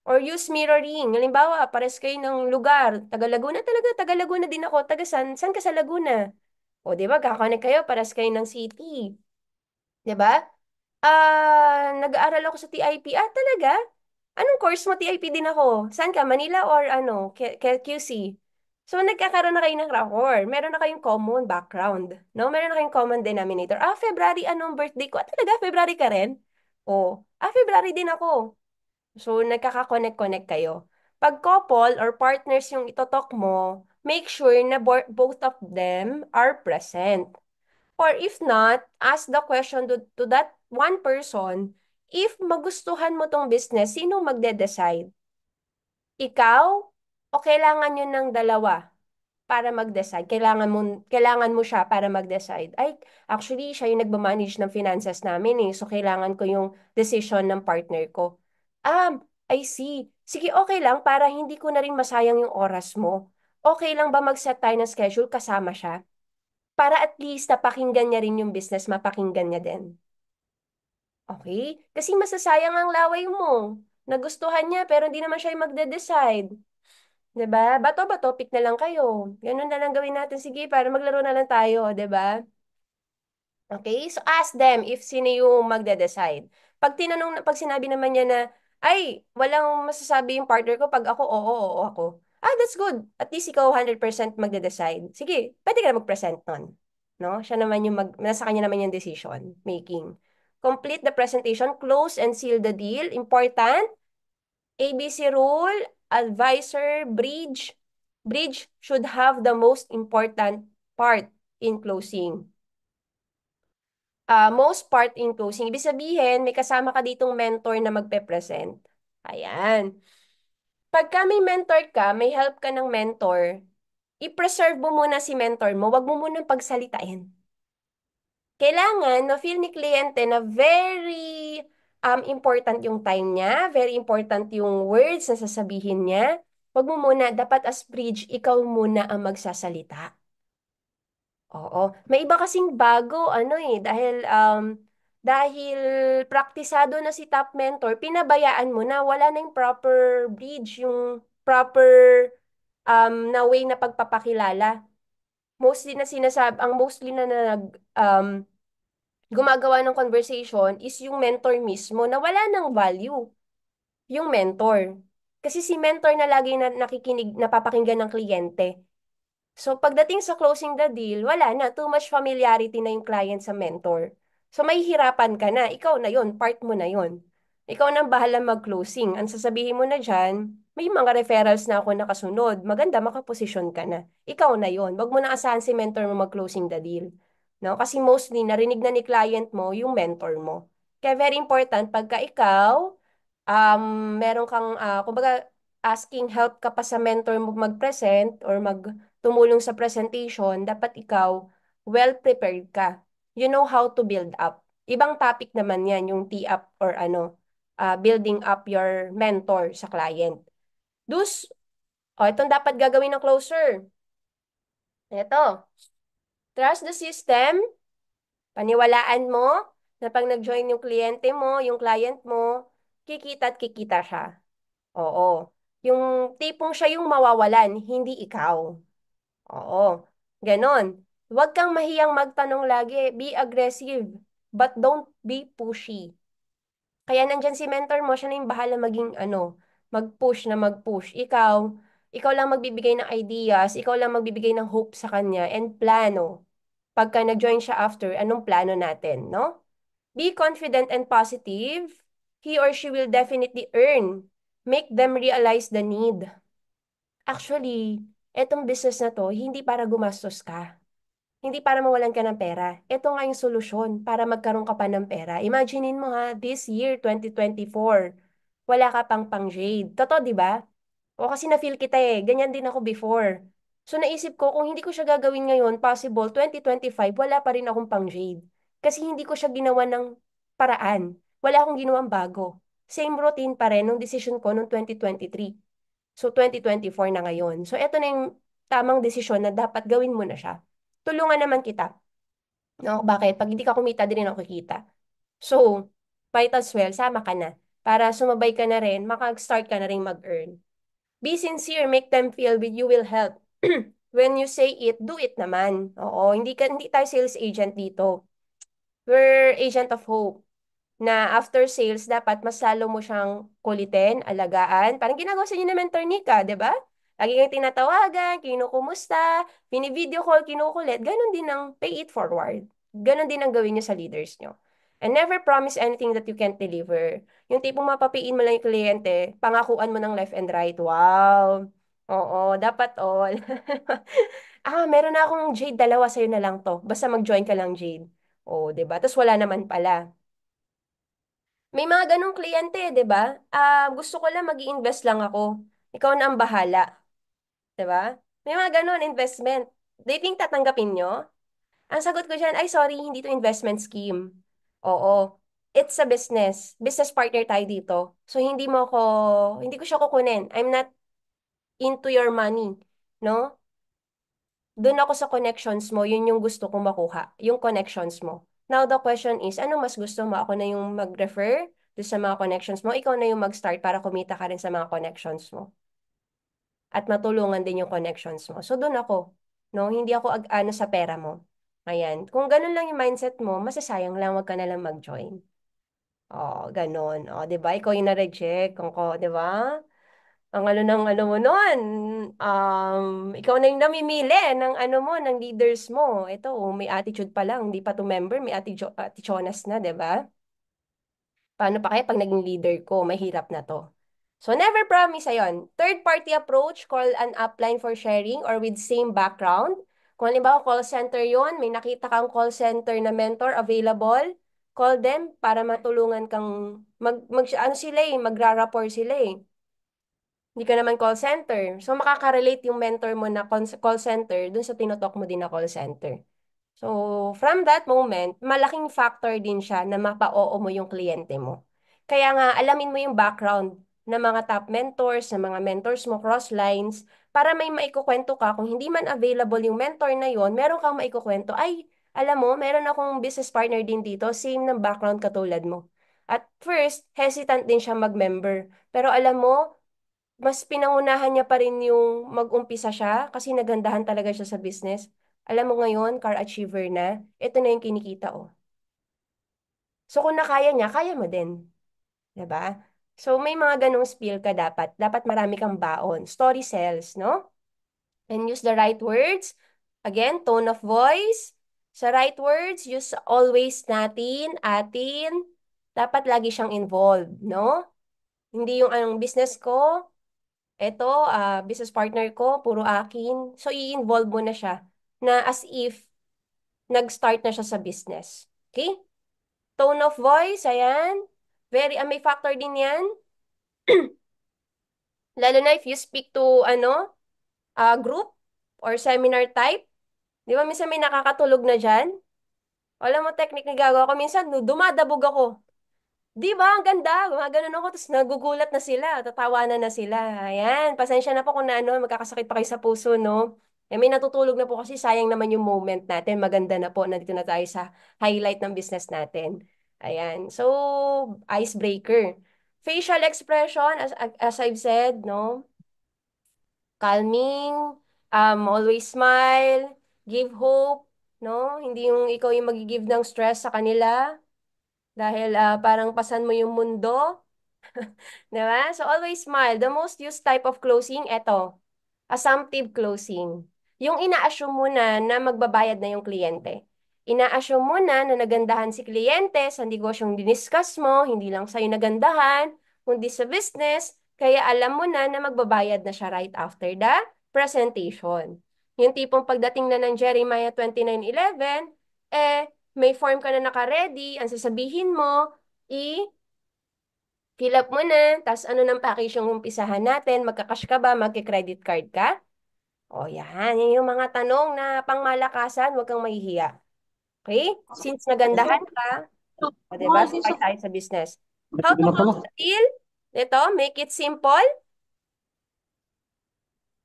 Or use mirroring. Halimbawa, pares kayo ng lugar. Taga Laguna talaga, taga Laguna din ako. Taga San ka sa Laguna? O, di ba, kakakonek kayo, pares kayo ng city. Di ba? Nag-aaral ako sa TIP. Talaga? Anong course mo? TIP din ako. Saan ka? Manila or ano? QC? So, nagkakaroon na kayo ng rapport. Meron na kayong common background. No? Meron na kayong common denominator. February, anong birthday ko? Talaga? February ka rin? February din ako. So, nagkaka-connect-connect kayo. Pag couple or partners yung itotalk mo, make sure na both of them are present. Or if not, ask the question to that one person, if magustuhan mo tong business, sino magde-decide? Ikaw o kailangan yun ng dalawa para mag-decide? Kailangan mo siya para mag-decide. Ay, actually, siya yung nagmamanage ng finances namin eh. So, kailangan ko yung decision ng partner ko. I see. Sige, okay lang para hindi ko na rin masayang yung oras mo. Okay lang ba mag-set tayo ng schedule kasama siya? Para at least napakinggan niya rin yung business, mapakinggan niya din. Okay? Kasi masasayang ang laway mo. Nagustuhan niya pero hindi naman siya yung magde-decide. 'Di ba? Bato-bato, pick na lang kayo. Ganun na lang gawin natin. Sige, para maglaro na lang tayo, 'di ba? Okay? So ask them if sino yung magde-decide. Pag sinabi naman niya na, ay, walang masasabi yung partner ko pag ako, oo ako. That's good. At least ikaw 100% magde-decide. Sige, pwede ka na mag-present nun. No? Siya naman yung nasa kanya naman yung decision making. Complete the presentation, close and seal the deal. Important. ABC rule, advisor, bridge. Bridge should have the most important part in closing. Most part in closing. Ibig sabihin, may kasama ka ditong mentor na magpe-present. Ayan. Pagka may mentor ka, may help ka ng mentor, i-preserve mo muna si mentor mo. Wag mo munang pagsalitain. Kailangan na feel ni kliyente na very important yung time niya, very important yung words na sasabihin niya. Wag mo muna, dapat as bridge, ikaw muna ang magsasalita. Oo. May iba kasing bago, ano dahil praktisado na si top mentor, pinabayaan mo na, wala na yung proper bridge, yung proper na way na pagpapakilala. Mostly na gumagawa ng conversation is yung mentor mismo na wala ng value, yung mentor. Kasi si mentor na lagi na nakikinig, napapakinggan ng kliyente. So, pagdating sa closing the deal, wala na. Too much familiarity na yung client sa mentor. So, may hirapan ka na. Ikaw na yon, part mo na yon. Ikaw na ang bahala mag-closing. Ang sasabihin mo na dyan, may mga referrals na ako nakasunod. Maganda, makaposisyon ka na. Ikaw na yon. Wag mo na asahan si mentor mo mag-closing the deal. No? Kasi mostly, narinig na ni client mo yung mentor mo. Kaya very important, pagka ikaw, meron kang, kumbaga, asking help ka pa sa mentor mo mag-present or tumulong sa presentation, dapat ikaw, well-prepared ka. You know how to build up. Ibang topic naman yan, yung tee up or building up your mentor sa client. Dus, itong dapat gagawin ng closer. Ito, trust the system, paniwalaan mo na pag nag-join yung kliyente mo, yung client mo, kikita at kikita siya. Oo. Yung tipong siya yung mawawalan, hindi ikaw. Oo. Ganon. Huwag kang mahiyang magtanong lagi. Be aggressive, but don't be pushy. Kaya nandyan si mentor mo, siya na yung bahala maging mag-push na mag-push. Ikaw lang magbibigay ng ideas, ikaw lang magbibigay ng hope sa kanya and plano. Pagka nag-join siya after, anong plano natin, no? Be confident and positive. He or she will definitely earn. Make them realize the need. Actually, etong business na to, hindi para gumastos ka. Hindi para mawalan ka ng pera. Ito nga yung solusyon para magkaroon ka pa ng pera. Imaginein mo ha, this year, 2024, wala ka pang jade. Totoo, di ba? O kasi na-feel kita eh. Ganyan din ako before. So naisip ko, kung hindi ko siya gagawin ngayon, possible, 2025, wala pa rin akong pang jade. Kasi hindi ko siya ginawa ng paraan. Wala akong ginawang bago. Same routine pa rin nung decision ko noong 2023. So 2024 na ngayon. So eto na yung tamang desisyon na dapat gawin mo na siya. Tulungan naman kita. No, bakit? Pag hindi ka kumita, din ako kikita. So, might as well, sama ka na. Para sumabay ka na rin, makag-start ka na rin mag-earn. Be sincere, make them feel with you will help. When you say it, do it naman. Oo, hindi tayo sales agent dito. We're agent of hope na after sales, dapat mas lalo mo siyang kulitin, alagaan. Parang ginagawa sa inyo ng mentor Nika, di ba? Lagi kang tinatawagan, kinukumusta, video call, kinukulit. Ganon din ang pay it forward. Ganon din ang gawin niyo sa leaders niyo. And never promise anything that you can't deliver. Yung tipong mapapiin mo lang yung kliyente, pangakuan mo ng left and right. Wow! Oo, dapat all. Meron na akong Jade, dalawa sa'yo na lang to. Basta mag-join ka lang, Jade. Oo, 'di ba? Tapos wala naman pala. May mga ganong kliyente, 'di ba? Gusto ko lang mag-i-invest lang ako. Ikaw na ang bahala, 'di ba? May mga ganon investment. Do you think tatanggapin nyo? Ang sagot ko diyan, ay sorry, hindi to investment scheme. Oo. It's a business. Business partner tayo dito. So hindi ko siya kukunin. I'm not into your money, no? Doon ako sa connections mo, yun yung gusto kong makuha, yung connections mo. Now the question is, ano mas gusto mo? Ako na yung mag-refer doon sa mga connections mo, ikaw na yung mag-start para kumita ka rin sa mga connections mo. At matulungan din yung connections mo. So doon ako, no? Hindi ako ano sa pera mo. Ayan. Kung ganun lang yung mindset mo, masasayang lang, wag ka na lang mag-join. Oh, ganun. Oh, 'di ba? Ikaw yung na-reject. Kung ko, 'di ba? Ang ano mo nun, ikaw na yung namimili ng ano mo, ng leaders mo. Ito, may attitude pa lang, hindi pa to member, may atichonas na, di ba? Paano pa kaya pag naging leader ko, mahirap na to. So, never promise ayon. Third-party approach, call an upline for sharing or with same background. Kung halimbawa, call center yon, may nakita kang call center na mentor available, call them para matulungan kang ano sila magra-rapport sila eh. Hindi ka naman call center. So, makaka-relate yung mentor mo na call center dun sa tinutok mo din na call center. So, from that moment, malaking factor din siya na mapa-oo mo yung kliyente mo. Kaya nga, alamin mo yung background ng mga top mentors, ng mga mentors mo, cross lines, para may maikukwento ka. Kung hindi man available yung mentor na yon, meron kang maikukwento. Ay, alam mo, meron akong business partner din dito, same ng background katulad mo. At first, hesitant din siya mag-member. Pero alam mo, mas pinangunahan niya pa rin yung mag-umpisa siya kasi nagandahan talaga siya sa business. Alam mo ngayon, car achiever na, ito na yung kinikita oh. So kung nakaya niya, kaya mo din. 'Di ba? So may mga ganong spiel ka dapat. Dapat marami kang baon. Story sells, no? And use the right words. Again, tone of voice. Sa right words, use always natin, atin. Dapat lagi siyang involved, no? Hindi yung anong business ko, eto, business partner ko, puro akin. So, i-involve mo na siya na as if nag-start na siya sa business. Okay? Tone of voice, ayan. May factor din yan. Lalo na if you speak to, group or seminar type. Di ba, minsan may nakakatulog na dyan? Alam mo, technique na gagawa ko. Minsan, dumadabog ako. Di ba? Ang ganda. Gumaganon ako, tapos nagugulat na sila. Tatawanan na sila. Ayan. Pasensya na po kung na, magkakasakit pa kayo sa puso, no? Eh, may natutulog na po kasi sayang naman yung moment natin. Maganda na po. Nandito na tayo sa highlight ng business natin. Ayan. So, icebreaker. Facial expression, as I've said, no? Calming, always smile, give hope, no? Hindi yung ikaw yung mag-give ng stress sa kanila dahil parang pasan mo yung mundo. Diba? So, always smile. The most used type of closing, eto, assumptive closing. Yung ina-assume mo na magbabayad na yung kliyente. Ina-assume mo na nagandahan si kliyente sa negosyong diniscuss mo, hindi lang sa'yo nagandahan, kundi sa business, kaya alam mo na magbabayad na siya right after the presentation. Yung tipong pagdating na ng Jeremiah 29:11, may form ka na naka-ready, ang sasabihin mo, fill up mo na, tapos ano ng package yung umpisahan natin, magka-cash ka ba, magka-credit card ka? O yan, yan yung mga tanong na pangmalakasan, huwag kang mahihiya. Okay? Since nagandahan ka, o diba, start tayo sa business. How to close the deal? Ito, make it simple.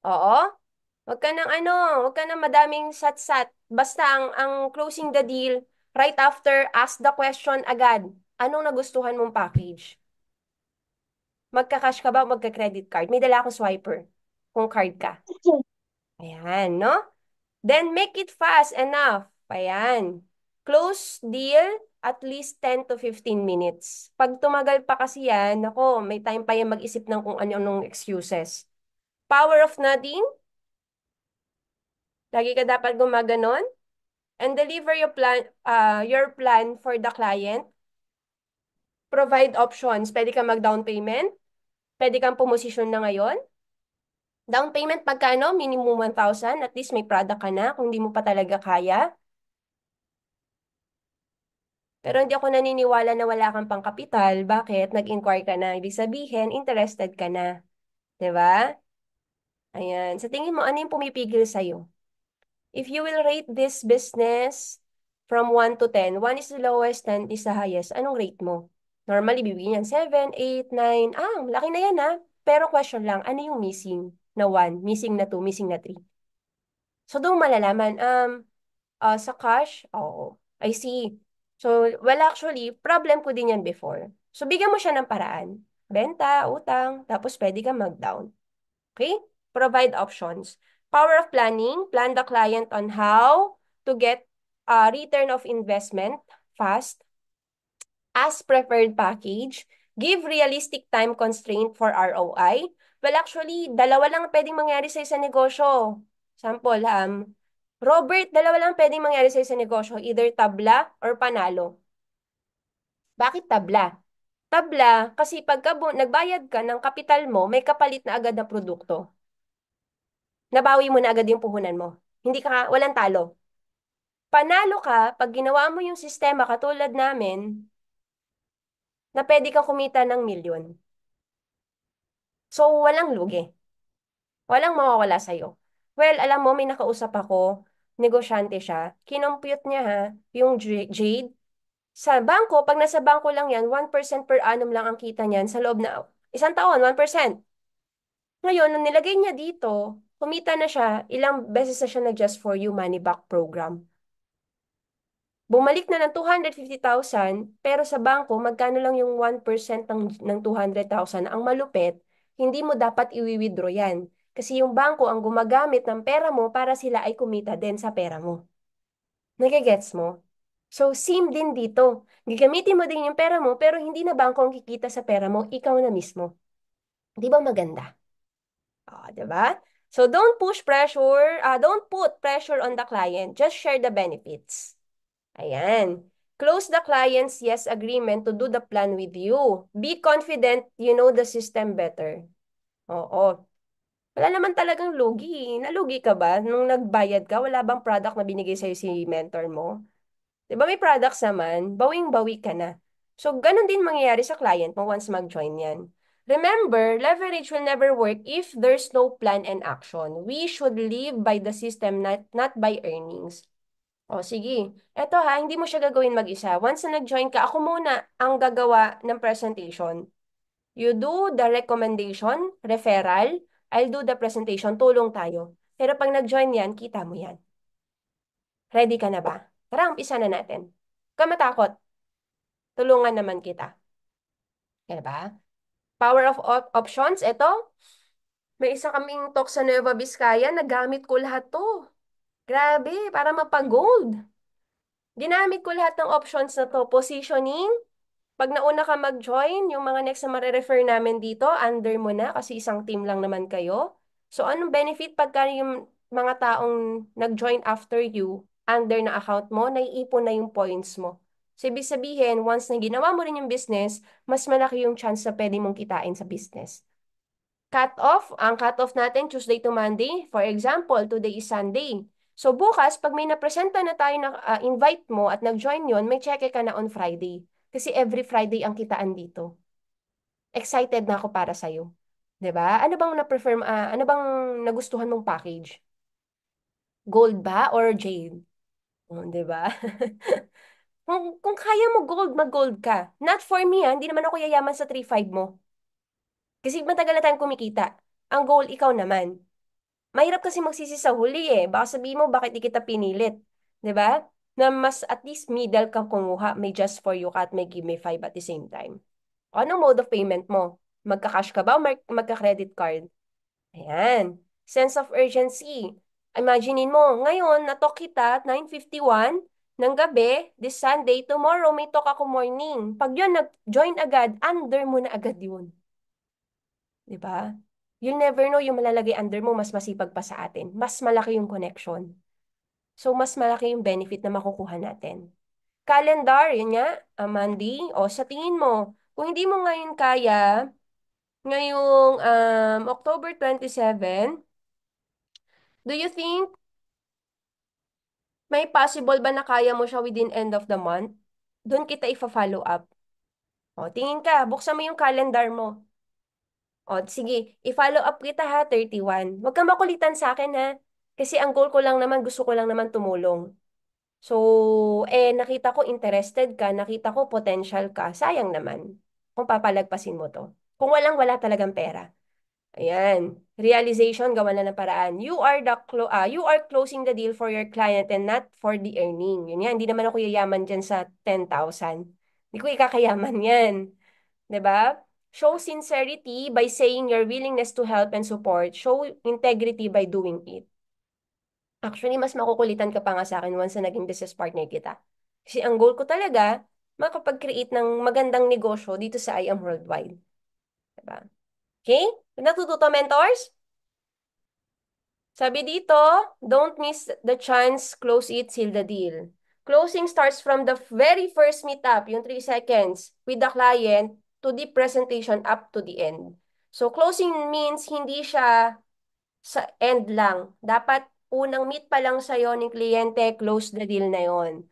Oo. Huwag ka nang madaming sat-sat. Basta ang closing the deal, right after, ask the question agad. Anong nagustuhan mong package? Magka-cash ka ba o magka-credit card? May dala akong swiper kung card ka. Ayan, no? Then make it fast enough. Ayan. Close deal at least 10 to 15 minutes. Pag tumagal pa kasi yan, ako, may time pa yan mag-isip ng kung ano-anong excuses. Power of nothing. Lagi ka dapat gumaganon. And deliver your plan for the client. Provide options. Pwede kang mag-down payment. Pwede kang pumosisyon na ngayon. Down payment pagkano? Minimum 1,000. At least may product ka na kung di mo pa talaga kaya. Pero hindi ako naniniwala na wala kang pangkapital. Bakit? Nag-inquire ka na. Ibig sabihin, interested ka na. 'Di ba? Ayan. Sa tingin mo, ano yung pumipigil sa'yo? If you will rate this business from 1 to 10, 1 is the lowest, 10 is the highest. Anong rate mo? Normally, bibigyan yan 7, 8, 9. Laki na yan Pero question lang, ano yung missing na 1, missing na 2, missing na 3? So, doon malalaman, sa cash, oo. I see. So, well, actually, problem ko din yan before. So, bigyan mo siya ng paraan. Benta, utang, tapos pwede ka mag-down. Okay? Provide options. Power of planning. Plan the client on how to get a return of investment fast as preferred package. Give realistic time constraint for ROI. Well, actually, dalawa lang pwedeng mangyari sa isang negosyo. Sample, Robert, dalawa lang pwedeng mangyari sa isang negosyo. Either tabla or panalo. Bakit tabla? Tabla, kasi pagka nagbayad ka ng kapital mo, may kapalit na agad na produkto. Nabawi mo na agad yung puhunan mo. Hindi ka, walang talo. Panalo ka pag ginawa mo yung sistema katulad namin na pwede kang kumita ng milyon. So, walang lugi. Walang mawawala sa'yo. Well, alam mo, may nakausap ako, negosyante siya, kinompute niya yung Jade. Sa bangko, pag nasa bangko lang yan, 1% per annum lang ang kita niyan sa loob na isang taon, 1%. Ngayon, nung nilagay niya dito, kumita na siya, ilang beses na siya nag-Just for You money back program. Bumalik na ng 250,000, pero sa bangko, magkano lang yung 1% ng 200,000? Ang malupit, hindi mo dapat i-withdraw yan. Kasi yung bangko ang gumagamit ng pera mo para sila ay kumita din sa pera mo. Nagigets mo? So, same din dito. Gagamitin mo din yung pera mo, pero hindi na bangko ang kikita sa pera mo, ikaw na mismo. Di ba maganda? Di ba? So, don't put pressure on the client. Just share the benefits. Ayan. Close the client's yes agreement to do the plan with you. Be confident you know the system better. Oo. Wala naman talagang lugi. Nalugi ka ba? Nung nagbayad ka, wala bang product na binigay sa'yo si mentor mo? Di ba may products naman, bawing-bawi ka na. So, ganun din mangyayari sa client mo once mag-join yan. Remember, leverage will never work if there's no plan and action. We should live by the system, not by earnings. O, sige. Eto ha, hindi mo siya gagawin mag-isa. Once na nag-join ka, ako muna ang gagawa ng presentation. You do the recommendation, referral, I'll do the presentation, tulong tayo. Pero pag nag-join yan, kita mo yan. Ready ka na ba? Tara, umpisa na natin. Huwag ka matakot. Tulungan naman kita. Kaya ba? Power of options, ito. May isa kaming talk sa Nueva Vizcaya, nagamit ko lahat to. Grabe, para mapag-gold. Ginamit ko lahat ng options na to. Positioning, pag nauna ka mag-join, yung mga next na mare-refer namin dito, under mo na kasi isang team lang naman kayo. So, anong benefit pagka yung mga taong nag-join after you, under na account mo, naiipon na yung points mo. So, ibig sabihin, once na ginawa mo rin yung business, mas malaki yung chance na pwede mong kitain sa business. Cut-off, ang cut-off natin Tuesday to Monday. For example, today is Sunday. So bukas, pag may napresenta na tayo na invite mo at nag-join yon, may check ka na on Friday. Kasi every Friday ang kitaan dito. Excited na ako para sa'yo. 'Di ba? Ano bang nagustuhan mong package? Gold ba or jade? 'Di ba? Kung kaya mo gold, mag-gold ka. Not for me, hindi naman ako yayaman sa 3-5 mo. Kasi matagal na tayong kumikita. Ang goal, ikaw naman. Mahirap kasi magsisi sa huli eh. Baka sabihin mo, bakit di kita pinilit? 'Di ba? Na mas at least middle ka kumuha. May just for you ka at may give me five at the same time. Anong mode of payment mo? Magka-cash ka ba o magka-credit card? Ayan. Sense of urgency. Imaginein mo, ngayon, natok kita at 9:51 ng gabi, this Sunday, tomorrow may talk ako morning. Pag yun, nag-join agad, under mo na agad yun. 'Di ba? You'll never know yung malalagay under mo, mas masipag pa sa atin. Mas malaki yung connection. So, mas malaki yung benefit na makukuha natin. Calendar, yun nga, Mandy, o sa tingin mo, kung hindi mo ngayon kaya, ngayong October 27, do you think may possible ba na kaya mo siya within end of the month? Doon kita ifa-follow up. O, tingin ka, buksan mo yung calendar mo. O, sige, i-follow up kita ha, 31. Huwag kang makulitan sa akin ha. Kasi ang goal ko lang naman, gusto ko lang naman tumulong. So, nakita ko interested ka, nakita ko potential ka. Sayang naman kung papalagpasin mo to. Kung wala talagang pera. Ayan. Realization, gawa na ng paraan. You are closing the deal for your client and not for the earning. Yun yan, hindi naman ako yayaman dyan sa 10,000. Hindi ko ikakayaman yan. 'Di ba? Show sincerity by saying your willingness to help and support. Show integrity by doing it. Actually, mas makukulitan ka pa nga sa akin once na naging business partner kita. Kasi ang goal ko talaga, makapag-create ng magandang negosyo dito sa I Am Worldwide. 'Di ba? Okay? Natututo, mentors? Sabi dito, don't miss the chance, close it, seal the deal. Closing starts from the very first meetup, yung 3 seconds, with the client to the presentation up to the end. So, closing means hindi siya sa end lang. Dapat unang meet pa lang sa'yo ng kliyente, close the deal na yon.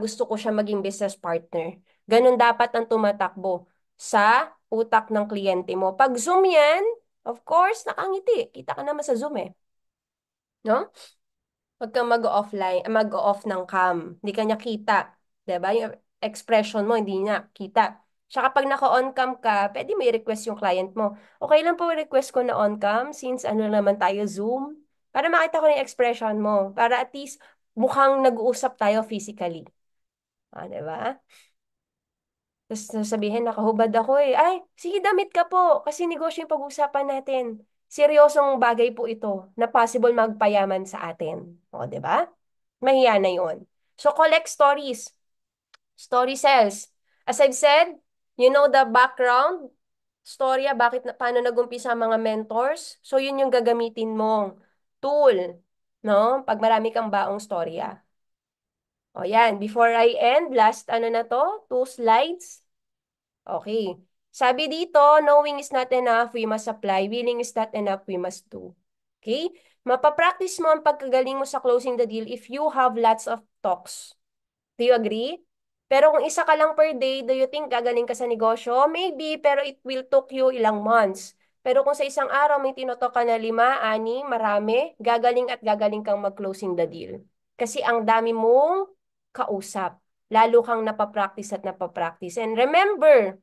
Gusto ko siya maging business partner. Ganun dapat ang tumatakbo sa utak ng kliyente mo. Pag Zoom yan, of course, nakangiti. Kita ka naman sa Zoom eh. No? Huwag kang mag-offline, mag-off ng cam. Hindi ka niya kita. 'Di ba? Yung expression mo, hindi niya kita. Tsaka pag naka-on cam ka, pwede may request yung client mo. Okay lang po request ko na on cam since ano naman tayo, Zoom. Para makita ko yung expression mo. Para at least mukhang nag-uusap tayo physically. 'Di ba? Tapos sasabihin, nakahubad ako eh. Ay, sige, damit ka po. Kasi negosyo yung pag-uusapan natin. Seryosong bagay po ito na possible magpayaman sa atin. O, di ba? Mahiya na yun. So, collect stories. Story sells. As I've said, you know the background, storya, paano nag-umpisa ang mga mentors. So, yun yung gagamitin mong tool, no? Pag marami kang baong storya. O, yan. Before I end, last ano na to? 2 slides. Okay. Sabi dito, knowing is not enough, we must apply. Willing is not enough, we must do. Okay? Mapapractice mo ang pagkagaling mo sa closing the deal if you have lots of talks. Do you agree? Pero kung isa ka lang per day, do you think gagaling ka sa negosyo? Maybe, pero it will took you ilang months. Pero kung sa isang araw may tinotok ka na 5, 6, marami, gagaling at gagaling kang mag-closing the deal. Kasi ang dami mong kausap. Lalo kang napapractice at napapractice. And remember,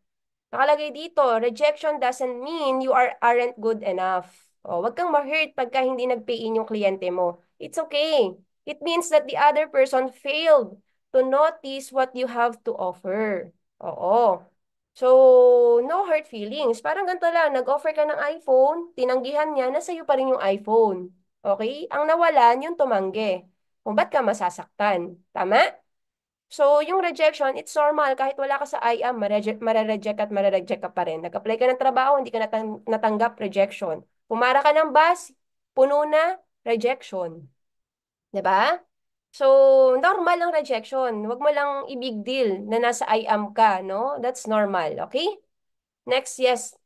nakalagay dito, rejection doesn't mean you aren't good enough. O, wag kang ma-hurt pagka hindi nag-pay in yung kliyente mo. It's okay. It means that the other person failed to notice what you have to offer. Oo. So, no hurt feelings. Parang ganito lang, nag-offer ka ng iPhone, tinanggihan niya, nasa iyo pa rin yung iPhone. Okay? Ang nawalan, yung tumanggi. Kung ba't ka masasaktan? Tama? So, yung rejection, it's normal. Kahit wala ka sa IAM, mare-reject at mare-reject ka pa rin. Nag-apply ka ng trabaho, hindi ka natanggap, rejection. Pumara ka ng bus, puno na, rejection. 'Di ba? So, normal ang rejection. Huwag mo lang i-big deal na nasa IAM ka, no? That's normal, okay? Next, yes.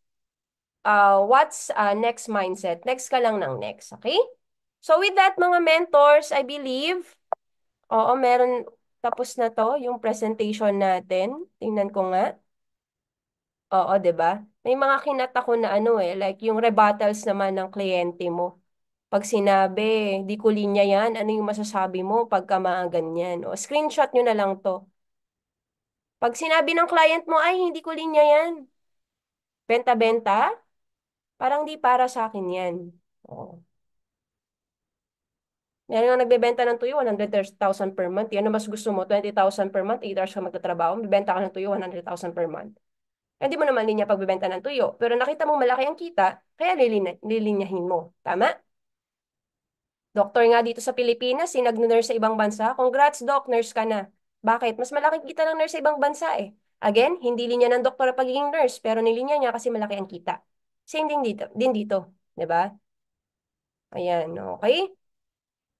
What's next mindset? Next ka lang ng next, okay? So, with that, mga mentors, I believe, oo, meron, tapos na to, yung presentation natin. Tingnan ko nga. Oo, 'di ba? May mga kinata ko na ano like yung rebuttals naman ng kliyente mo. Pag sinabi, di ko linya yan, ano yung masasabi mo pagka mga ganyan? O, screenshot nyo na lang to. Pag sinabi ng client mo, ay, hindi ko linya yan. Benta-benta? Parang di para sa akin yan. Oo. Meron nga nagbebenta ng tuyo, 100,000 per month. Yan ang mas gusto mo, 20,000 per month, 8 hours ka magtatrabaho, bibenta ka ng tuyo, 100,000 per month. Hindi mo naman linya pagbebenta ng tuyo. Pero nakita mo malaki ang kita, kaya lilinyahin mo. Tama? Doktor nga dito sa Pilipinas, nag-nurse sa ibang bansa. Congrats, doc, nurse ka na. Bakit? Mas malaki kita ng nurse sa ibang bansa eh. Again, hindi linya ng doktor ang pagiging nurse, pero nilinya niya kasi malaki ang kita. Same din dito, 'di ba? Ayan, okay?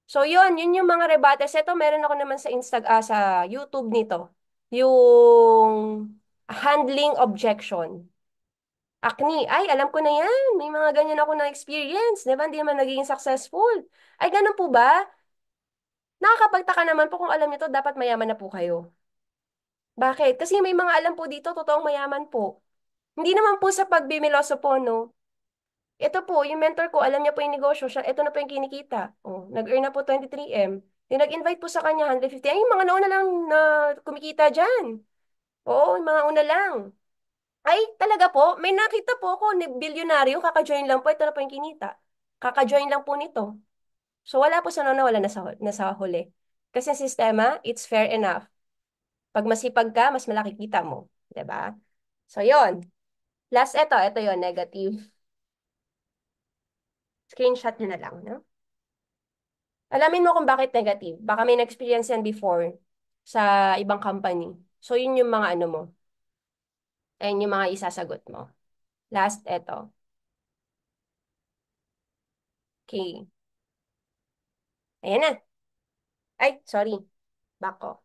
So yun yung mga rebates. Ito meron ako naman sa sa YouTube nito. Yung handling objection. Acne. Ay, alam ko na yan. May mga ganyan ako na experience. Di ba? Hindi naman naging successful. Ay, ganun po ba? Nakakapagtaka naman po kung alam niyo to, dapat mayaman na po kayo. Bakit? Kasi may mga alam po dito, totoong mayaman po. Hindi naman po sa pagbimiloso po, no? Ito po, yung mentor ko, alam niya po yung negosyo, siya, ito na po yung kinikita. Oh, nag-earn na po 23M. Yung nag-invite po sa kanya, 150. Ay, yung mga nauna lang na kumikita dyan. Oo, yung mga una lang. Ay, talaga po, may nakita po ako, bilyonaryo, kaka-join lang po, ito na po yung kinita. Kaka-join lang po nito. So, wala po sa wala na sa huli. Kasi ang sistema, it's fair enough. Pag masipag ka, mas malaki kita mo. 'Di ba? So, yon. Last, ito yon negative. Screenshot nyo na lang, no? Alamin mo kung bakit negative. Baka may na-experience yan before sa ibang company. So, yun yung mga ano mo. Ayun yung mga isasagot mo. Last, ito. Okay. Ayan na. Ay, sorry. Back ko.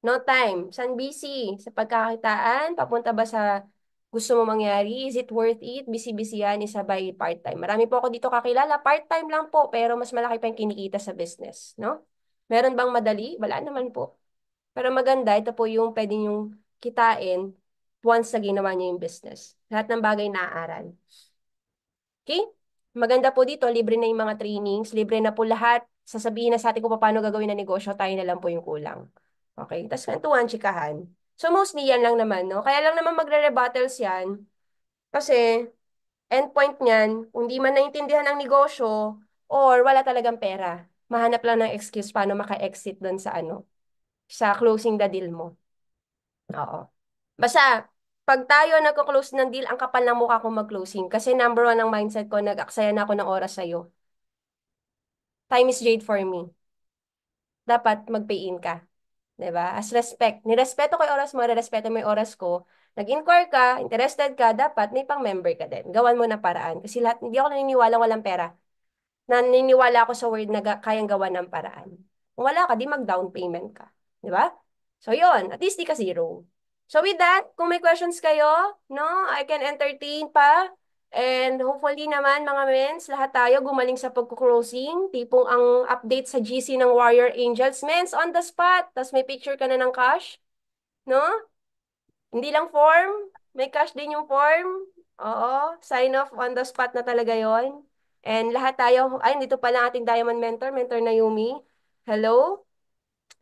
No time. San busy? Sa pagkakakitaan? Papunta ba sa gusto mo mangyari? Is it worth it? Busy-busy yan, isa by part-time. Marami po ako dito kakilala. Part-time lang po, pero mas malaki pa yung kinikita sa business. No? Meron bang madali? Wala naman po. Pero maganda, ito po yung pwede yung kitain once na ginawa niya yung business. Lahat ng bagay naaaral. Okay? Maganda po dito, libre na yung mga trainings, libre na po lahat. Sasabihin na sa atin kung paano gagawin na negosyo, tayo na lang po yung kulang. Okay? Tapos kantuan, chikahan. So mostly yan lang naman, no? Kaya lang naman magre-rebuttals yan. Kasi endpoint niyan, kung di man naintindihan ng negosyo, or wala talagang pera. Mahanap lang ng excuse paano maka-exit doon sa sa closing the deal mo. Oo. Basta, pag tayo nagko-close ng deal, ang kapal ng mukha ko mag-closing. Kasi number one ang mindset ko, nag-aksaya na ako ng oras sa'yo. Time is jade for me. Dapat mag-pay in ka. 'Di ba? As respect. Nirespeto ko yung oras mo, respeto mo yung oras ko. Nag-inquire ka, interested ka, dapat may pang-member ka din. Gawan mo na paraan. Kasi lahat, hindi ako naniniwala walang pera. Naniniwala ako sa word na kayang gawan ng paraan. Kung wala ka, di mag-down payment ka. 'Di ba? So, yun. At least di ka zero. So with that, kung may questions kayo, no, I can entertain pa. And hopefully naman mga mens, lahat tayo gumaling sa pagko-closing. Tipong ang update sa GC ng Warrior Angels. Mens, on the spot. Tapos may picture ka na ng cash, no? Hindi lang form, may cash din yung form. Oo, sign off on the spot na talaga yon. And lahat tayo, ay, dito pala ang ating Diamond Mentor, Mentor Naomi. Hello?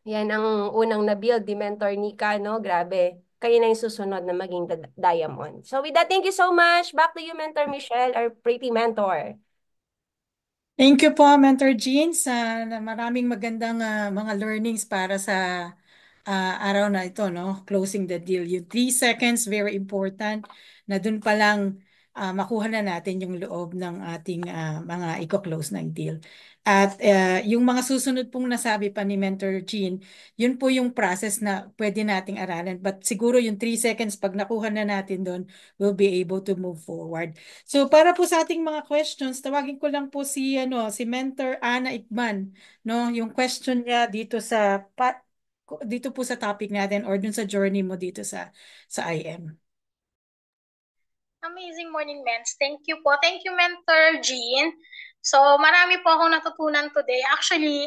Yan ang unang na-build, di Mentor Nika, no? Grabe. Kayo na yung susunod na maging Diamond. So with that, thank you so much. Back to you, Mentor Michelle, our pretty mentor. Thank you po, Mentor Jean, sa maraming magandang mga learnings para sa araw na ito, no? Closing the deal. Yung 3 seconds, very important na dun pa lang makuha na natin yung loob ng ating mga i-close ng deal. At yung mga susunod pong nasabi pa ni Mentor Jean, yun po yung process na pwede nating aralin. But siguro yung 3 seconds, pag nakuha na natin doon, we'll be able to move forward. So para po sa ating mga questions, tawagin ko lang po si Mentor Ana Ikman, no? Yung question niya dito po sa topic natin or dun sa journey mo dito sa IM. Amazing morning, Mens. Thank you po. Thank you, Mentor Jean. So, marami po akong natutunan today. Actually,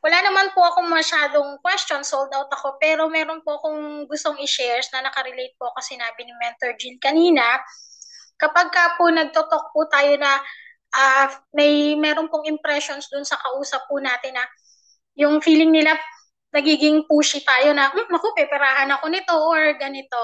wala naman po akong masyadong question, sold out ako, pero meron po akong gustong i-shares na nakarelate po kasi sinabi ni Mentor Jean kanina. Kapag ka po nagtotalk po tayo na meron pong impressions dun sa kausap po natin na yung feeling nila nagiging pushy tayo na, naku, peperahan ako nito or ganito.